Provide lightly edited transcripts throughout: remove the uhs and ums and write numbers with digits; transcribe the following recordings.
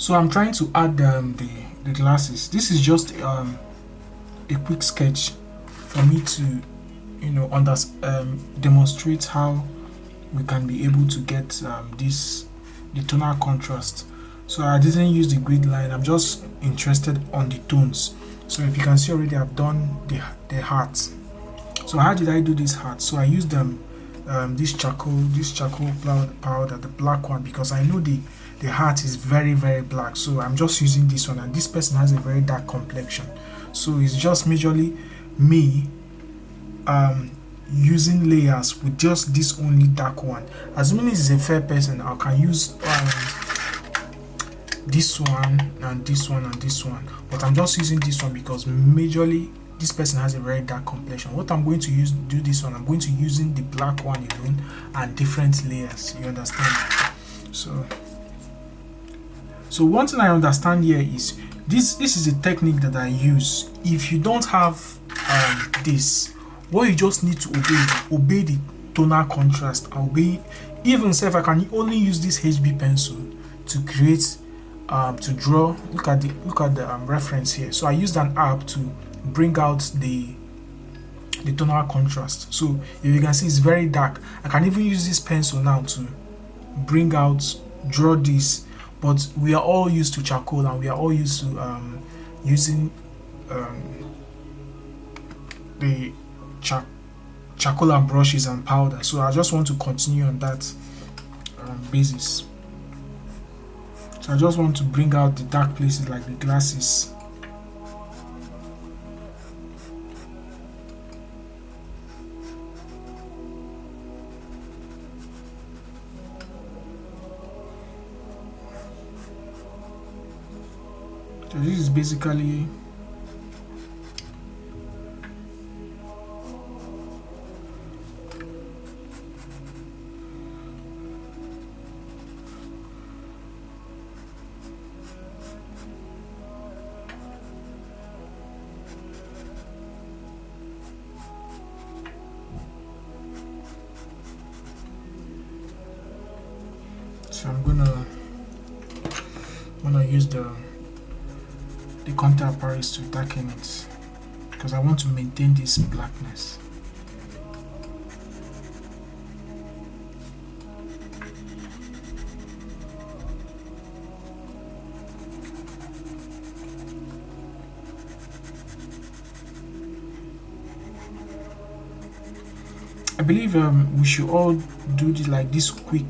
So I'm trying to add the glasses. This is just a quick sketch for me to demonstrate how we can be able to get the tonal contrast. So I didn't use the grid line, I'm just interested on the tones. So if you can see already, I've done the heart. So how did I do this heart? So I used this charcoal powder, the black one, because I know the heart is very black. So I'm just using this one, and this person has a very dark complexion. So it's just majorly me using layers with just this only dark one. Assuming this is a fair person, I can use this one and this one and this one, but I'm just using this one because majorly this person has a very dark complexion. What I'm going to do this one, I'm going to using the black one alone and different layers. You understand? So one thing I understand here is this is a technique that I use. If you don't have this, what you just need to obey the tonal contrast. Even if I can only use this HB pencil to create to draw. Look at the reference here. So I used an app to bring out the tonal contrast. So if you can see, it's very dark. I can even use this pencil now to draw this. But we are all used to charcoal, and we are all used to using the charcoal and brushes and powder. So I just want to continue on that basis. So I just want to bring out the dark places like the glasses. So this is basically so I'm gonna use the contour Paris to darken it because I want to maintain this blackness. I believe we should all do this quick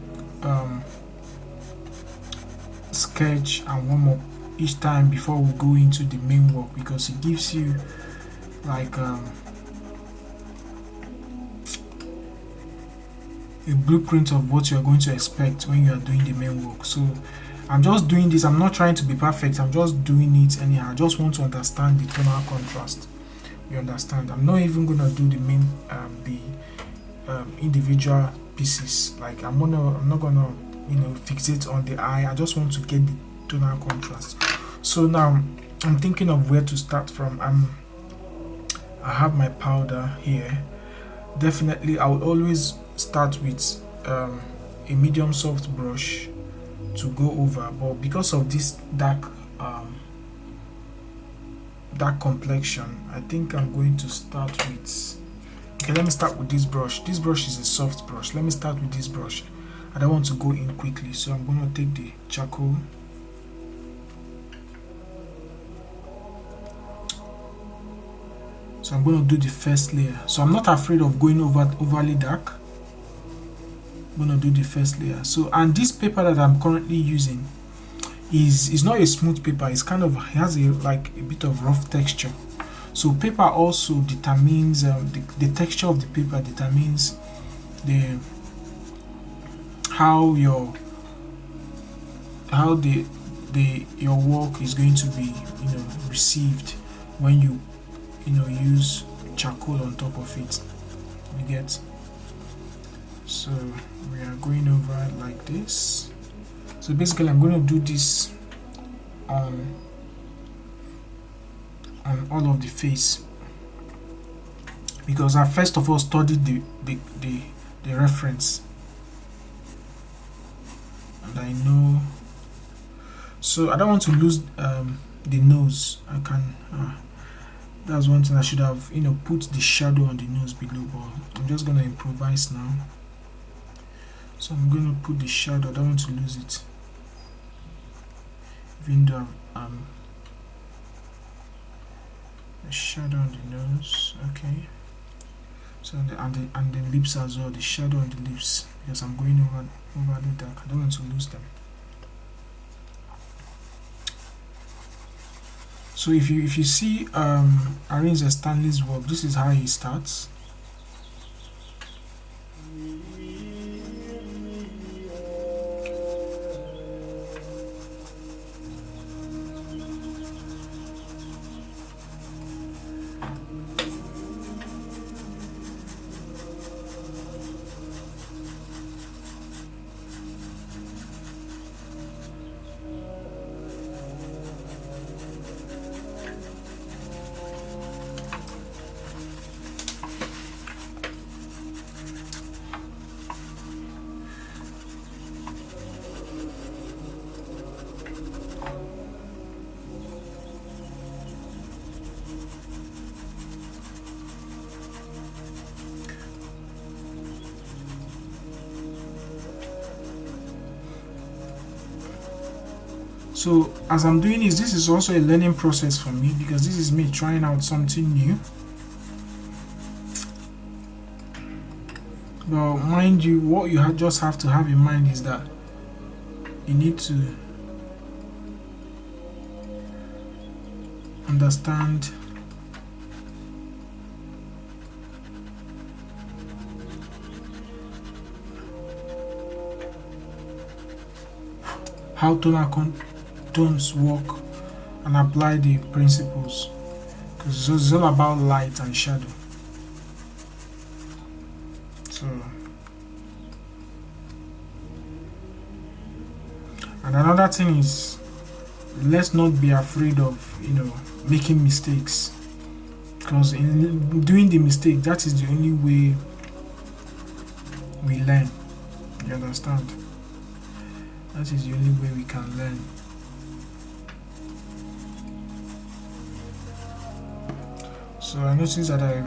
sketch and warm up each time before we go into the main work, because it gives you like a blueprint of what you're going to expect when you are doing the main work. So I'm just doing this. I'm not trying to be perfect. I'm just doing it anyhow. I just want to understand the tonal contrast. You understand? I'm not even gonna do the main individual pieces. Like I'm not gonna fixate on the eye. I just want to get the tonal contrast. So now I'm thinking of where to start from. I have my powder here. Definitely I would always start with a medium soft brush to go over, but because of this dark complexion, I think I'm going to start with, okay, let me start with this brush. This brush is a soft brush. Let me start with this brush. I don't want to go in quickly, so I'm going to take the charcoal. So I'm going to do the first layer. So I'm not afraid of going overly dark. I'm going to do the first layer. So, and this paper that I'm currently using is not a smooth paper. It's kind of has a bit of rough texture. So paper also determines the texture of the paper determines how your work is going to be received when you use charcoal on top of it. You get? So we are going over it like this. So basically I'm going to do this on all of the face, because I first of all studied the reference, and I know. So I don't want to lose the nose. I can that's one thing I should have, put the shadow on the nose below, but I'm just gonna improvise now. So I'm gonna put the shadow. I don't want to lose it, even though the shadow on the nose. Okay. So and the lips as well. The shadow on the lips, because I'm going over the dark. I don't want to lose them. So if you see Arinze Stanley's work, this is how he starts. So as I'm doing this is also a learning process for me, because this is me trying out something new. But mind you, what you just have to have in mind is that you need to understand how tones work and apply the principles, because it's all about light and shadow. So, and another thing is, let's not be afraid of making mistakes, because in doing the mistake, that is the only way we learn. You understand? That is the only way we can learn. So I noticed that I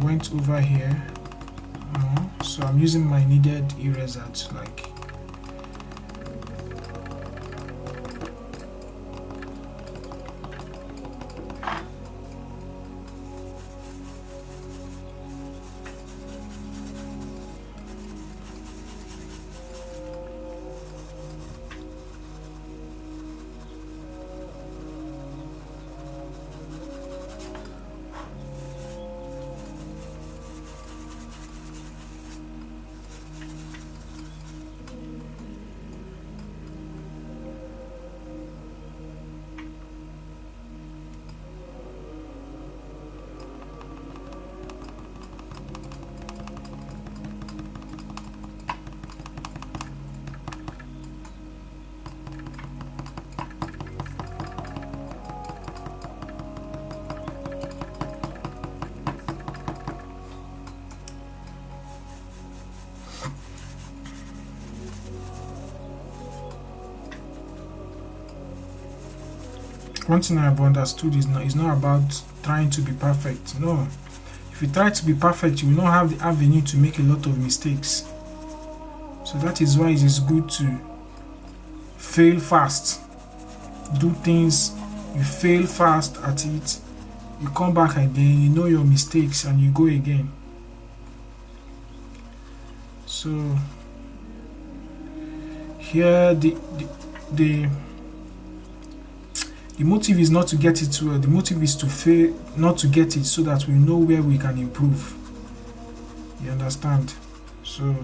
went over here. So I'm using my needed eraser to one thing I've understood is it's not about trying to be perfect. No. If you try to be perfect, you will not have the avenue to make a lot of mistakes. So that is why it is good to fail fast. Do things, you fail fast at it, you come back again, you know your mistakes, and you go again. So here the motive is not to get it well, the motive is to fail not to get it, so that we know where we can improve. You understand? So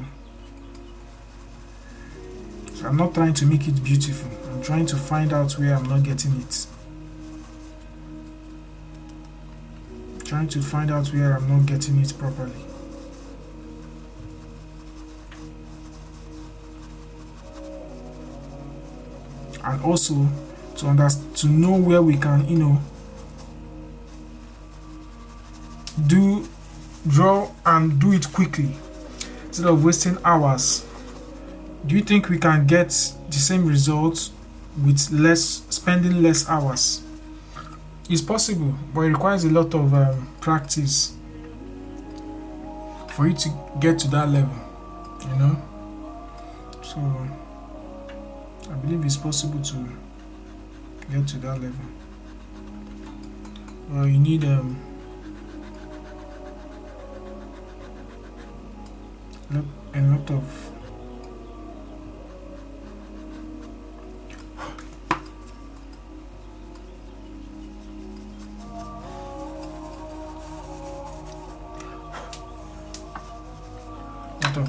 I'm not trying to make it beautiful, I'm trying to find out where I'm not getting it. Trying to find out where I'm not getting it properly. And also to know where we can, draw and do it quickly, instead of wasting hours Do you think we can get the same results with spending less hours? It's possible, but it requires a lot of practice for you to get to that level, you know. So I believe it's possible to get to that level. Well, you need a lot of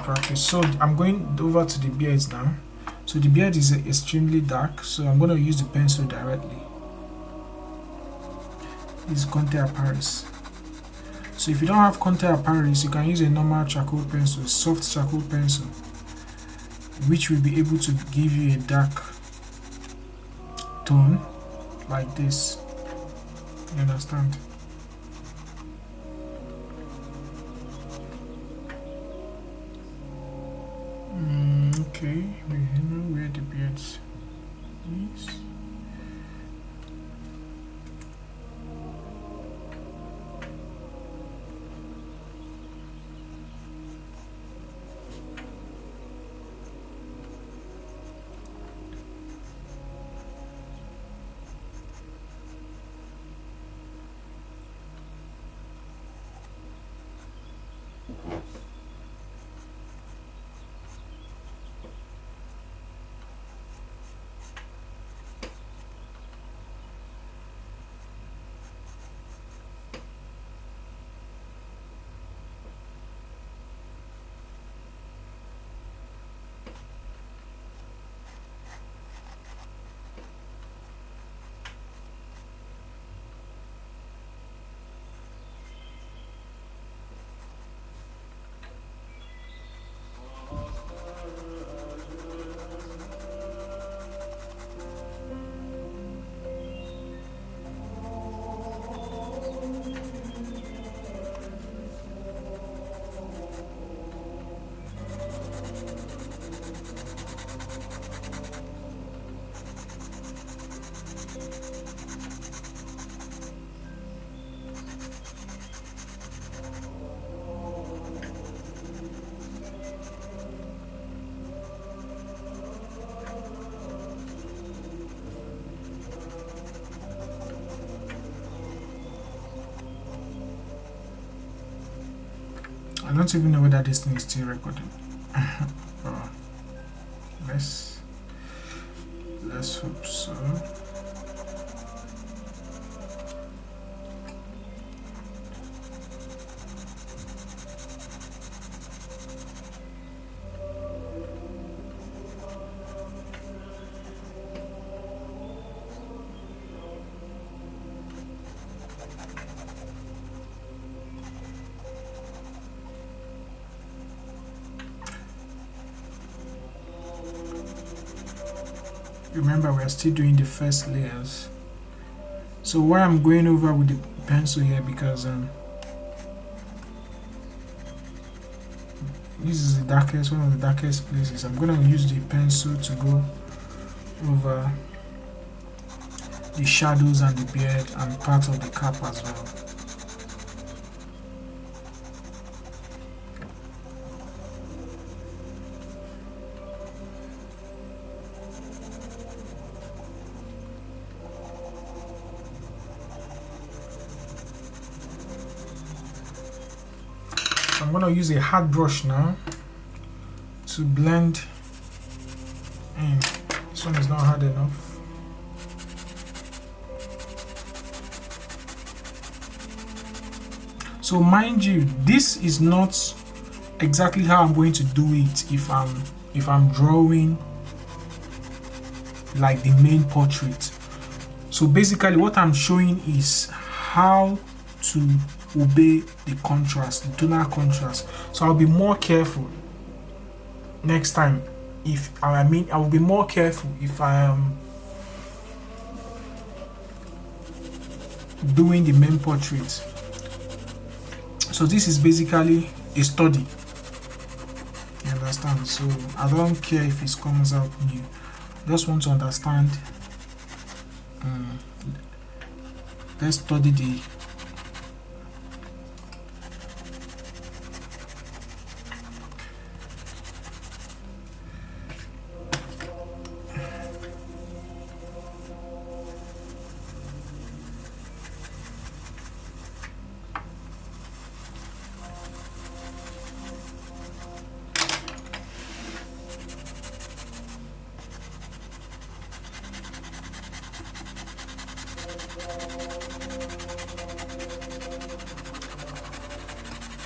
practice. So I'm going over to the beards now. So the beard is extremely dark, so I'm going to use the pencil directly. It's Contour Paris. So if you don't have Contour Paris, you can use a normal charcoal pencil, soft charcoal pencil, which will be able to give you a dark tone like this. You understand? Okay, we know where the beard is. I don't even know whether this thing is still recording. Oh, let's hope so. Remember, we are still doing the first layers. So why I'm going over with the pencil here, because this is the darkest, one of the darkest places. I'm going to use the pencil to go over the shadows and the beard and part of the cap as well. I'm going to use a hard brush now to blend in. This one is not hard enough. So mind you, this is not exactly how I'm going to do it if I'm drawing like the main portrait. So basically what I'm showing is how to obey the contrast, the tonal contrast. So I'll be more careful next time. I will be more careful if I am doing the main portrait. So this is basically a study. You understand? So I don't care if it comes out new. Just want to understand. Let's study the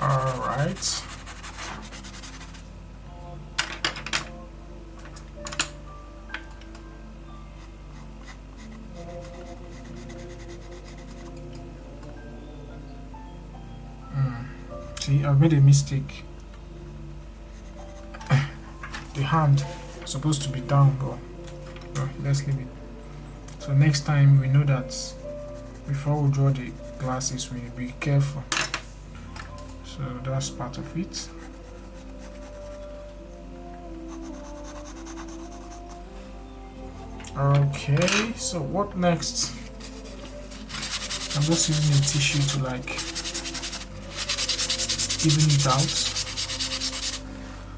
Alright. See, I've made a mistake. The hand is supposed to be down, but no, let's leave it. So next time we know that before we draw the glasses, we be careful. So that's part of it. Okay, so what next? I'm just using a tissue to like even it out.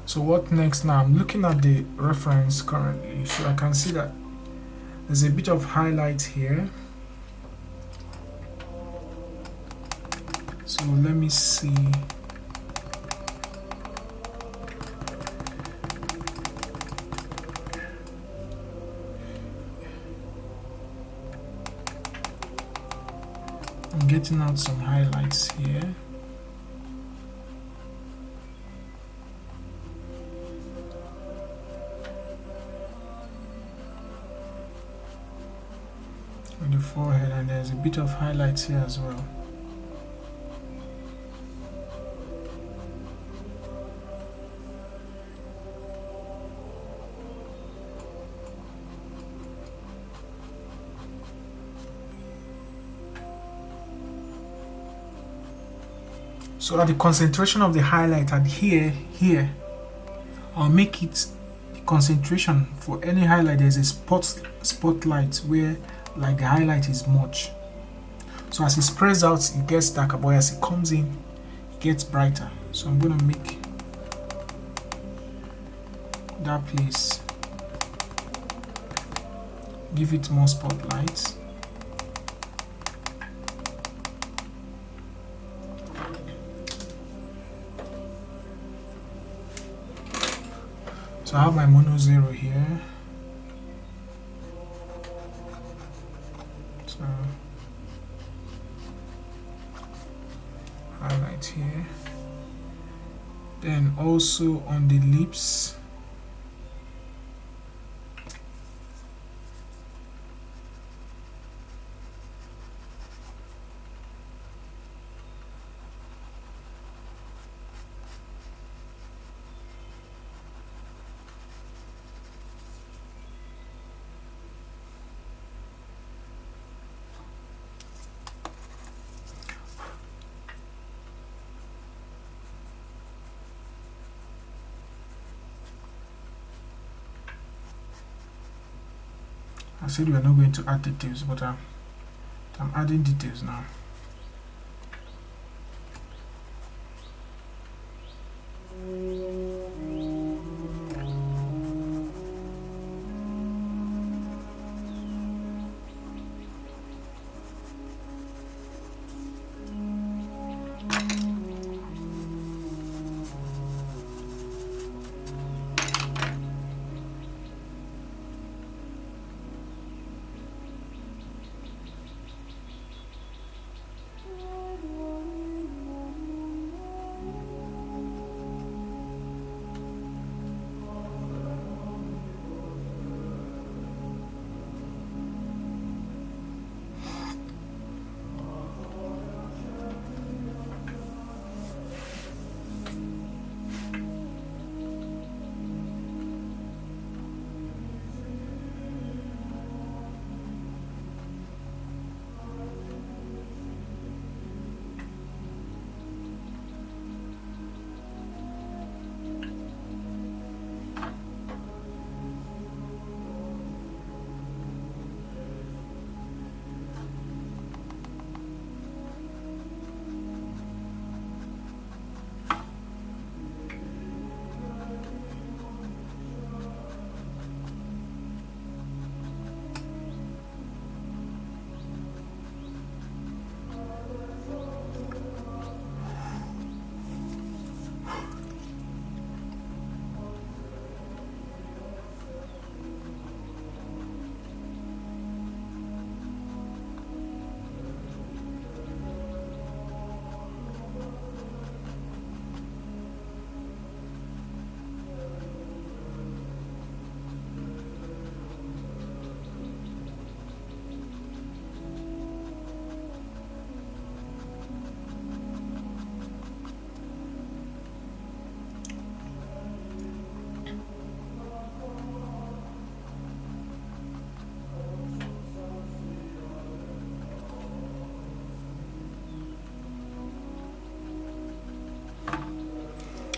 So what next now? I'm looking at the reference currently, so I can see that there's a bit of highlight here. So let me see. I'm getting out some highlights here. On the forehead, and there's a bit of highlights here as well. So at the concentration of the highlight at here, I'll make it the concentration for any highlight. There's a spotlight where like the highlight is much. So as it spreads out, it gets darker, but as it comes in, it gets brighter. So I'm gonna make that place, give it more spotlights. So I have my mono 0 here. So highlight here. Then also on the lips, I said we are not going to add details, but I'm adding details now.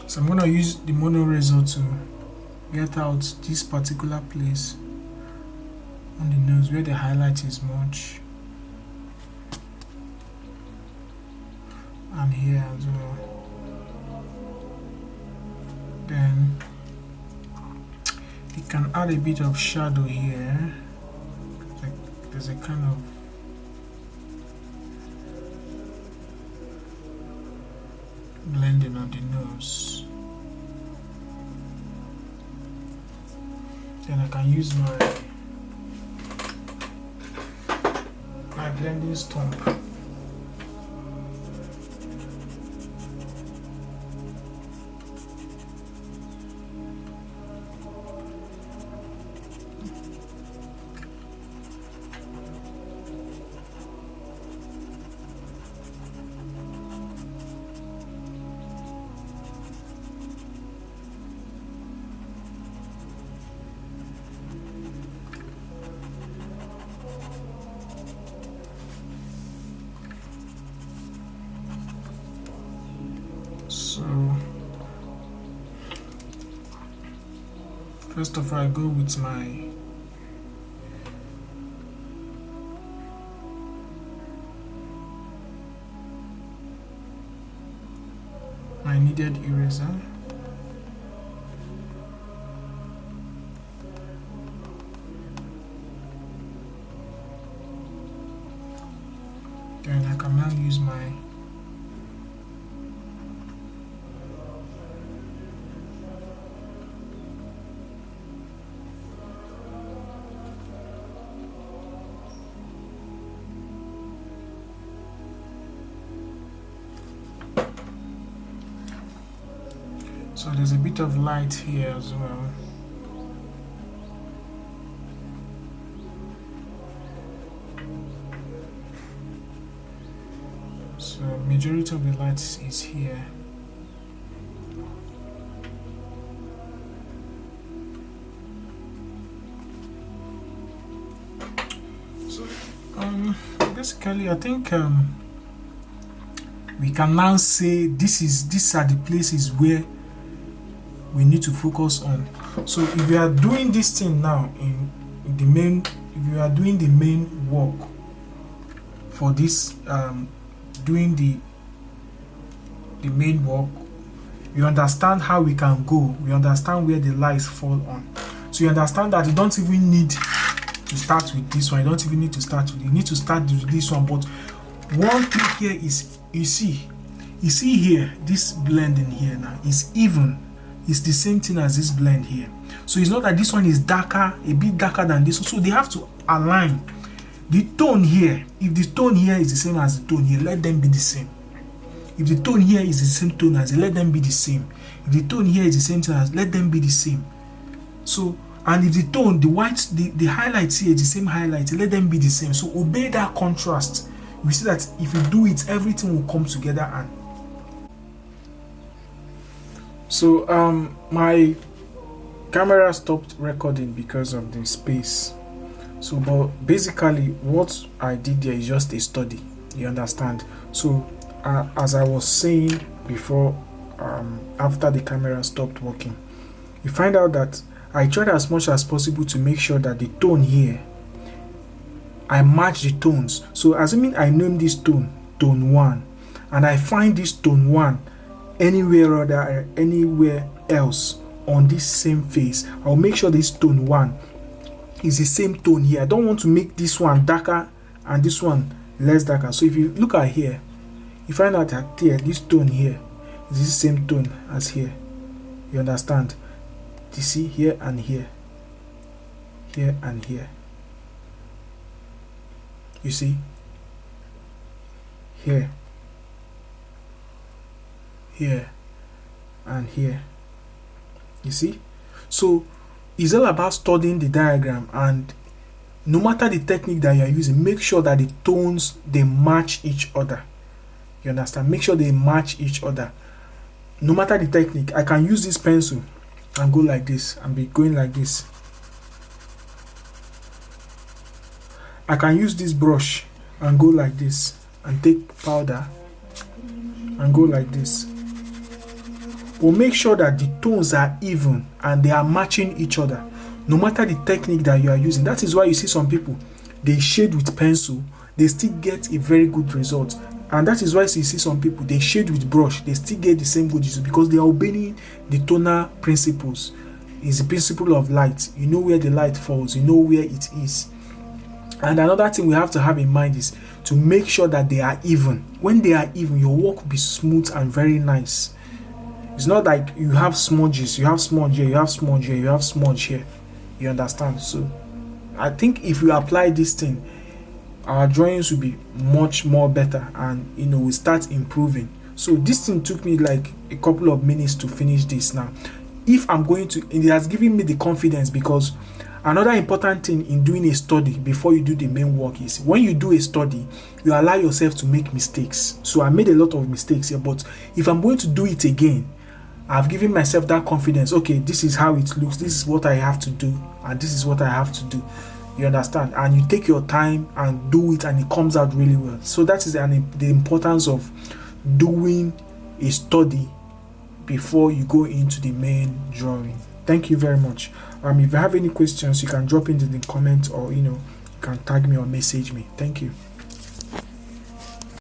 So I'm going to use the mono razor to get out this particular place on the nose where the highlight is much, and here as well. Then you can add a bit of shadow here. There's a kind of blending on the nose. Then I can use my blending stump. So first of all, I go with my kneaded eraser. Then I can now use my so there's a bit of light here as well. So majority of the light is here. So basically I think we can now say these are the places where we need to focus on. So if you are doing this thing now in the main, if you are doing the main work for this, doing the main work, you understand how we can go, we understand where the lights fall on. So you understand that you don't even need to start with this one, you don't even need to start with, you need to start with this one. But one thing here is, you see here, this blending here now is even. It's the same thing as this blend here. So it's not that this one is darker, a bit darker than this one. So they have to align the tone here. If the tone here is the same as the tone here, let them be the same. If the tone here is the same tone as it, let them be the same. If the tone here is the same tone as, let them be the same. So, and if the tone, the white, the highlights here is the same highlight, let them be the same. So obey that contrast. You see that if you do it, everything will come together. And so my camera stopped recording because of the space. So but basically what I did there is just a study, you understand. So as I was saying before, after the camera stopped working, you find out that I tried as much as possible to make sure that the tone here, I match the tones. So assuming I name this tone 1, and I find this tone 1 anywhere else on this same face, I'll make sure this tone 1 is the same tone here. I don't want to make this one darker and this one less darker. So if you look at here, you find out that here, this tone here is the same tone as here. You understand? You see here and here, here and here. You see here, here and here. You see? So it's all about studying the diagram, and no matter the technique that you are using, make sure that the tones, they match each other. You understand? Make sure they match each other. No matter the technique, I can use this pencil and go like this and be going like this. I can use this brush and go like this and take powder and go like this. but make sure that the tones are even and they are matching each other, no matter the technique that you are using. That is why you see some people, they shade with pencil, they still get a very good result. And that is why you see some people, they shade with brush, they still get the same good result, because they are obeying the tonal principles. It's the principle of light. You know where the light falls, you know where it is. And another thing we have to have in mind is to make sure that they are even. When they are even, your work will be smooth and very nice. It's not like you have smudges, you have smudge here, you have smudge here, you have smudge here. You understand? So I think if we apply this thing, our drawings will be much more better, and we start improving. So this thing took me like a couple of minutes to finish this. Now if I'm going to, it has given me the confidence, because another important thing in doing a study before you do the main work is when you do a study, you allow yourself to make mistakes. So I made a lot of mistakes here, but if I'm going to do it again, I've given myself that confidence. Okay, this is how it looks, this is what I have to do, and this is what I have to do. You understand? And you take your time and do it, and it comes out really well. So that is the importance of doing a study before you go into the main drawing. Thank you very much. If you have any questions, you can drop into the comment, or you can tag me or message me. Thank you.